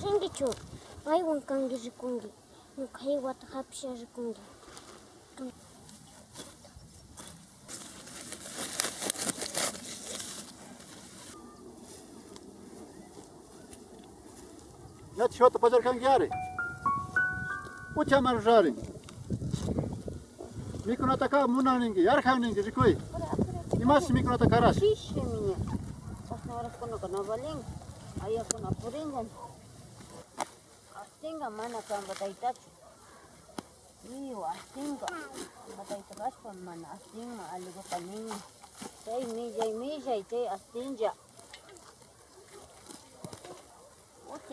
Kingi chu. Aywan kangi rikungi. Kahiwata hapsha rikungi. Ya tişört pazar kangi yare. Uça marjari. Mikunata ka munaningi, yarkhaningi rikoi. Imas mikunata karas. Fish minha. Ahora kono kono baling. Ayah kono puringan. Astinga mana kan bataitat. Iyo astinga. Bataitas pan mana astinga aligo paning. Jai mijai jai astinja.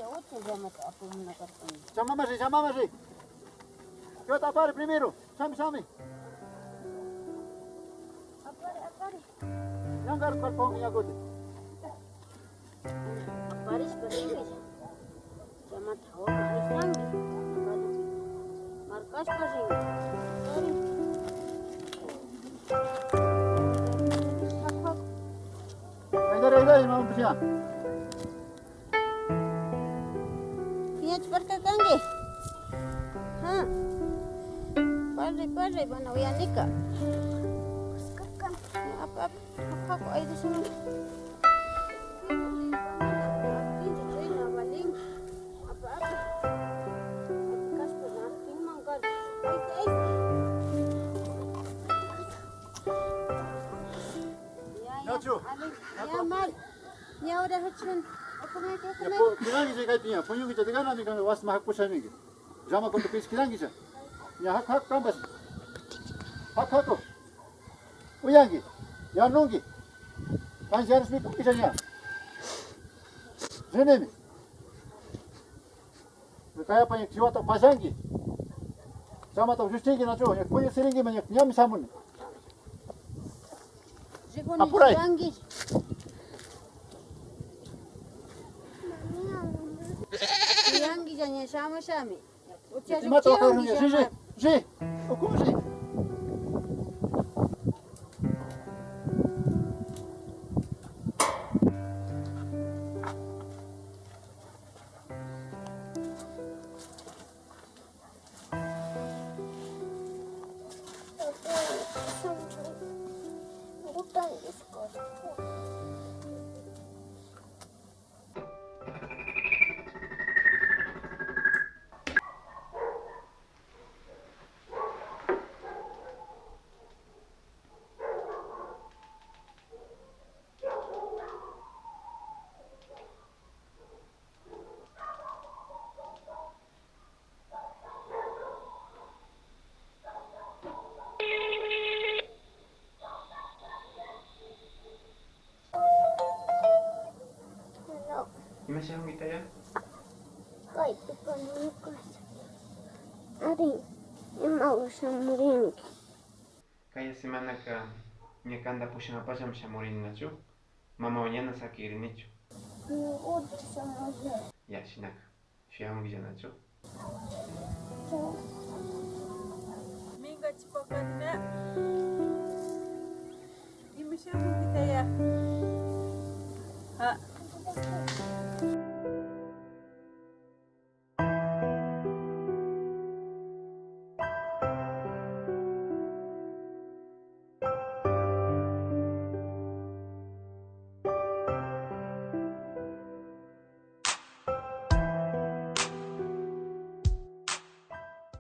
Ote jamat apa mana kartun. Chama masi. Eu tapar primeiro. Chame. Apare. Yangar par pong yagote. Aparis paringa. Jamat hawa paris nangi. Markas paringa. Idar mau pia. Piac perka kange. Ha. Pare bana uya nika. Sekarang. Apa ko ay di sini. Nacho. Ya mal. Ya udah hacun. Aku naik. Ya kirangi je kai pia. Ponyu kita tegana mi kan was mahak pusaningi. Jama kon pis kirangi je. Ya hak kambas. Hak. Uyangi. Ya nungi. Kan jaris mi kisanya. Jenemi. Kaya pa yung siwata pasangi. Sama to justigi na cho. Ya kuya siringi man nyam samun. Apurai. Yangi janya sama. Ima to ka runya. Je. Okumu je. Ima siya humita ya? Kay tukanukas. Ari. Imau samurin. Kaya semana ka niya kanda po siya napasam siya morin na chu. Mama mañana sakiri nicho. Nuod samurin. Ya sinak. Siya humita na chu. Minga cipokan na. Ima siya humita ya? Ha.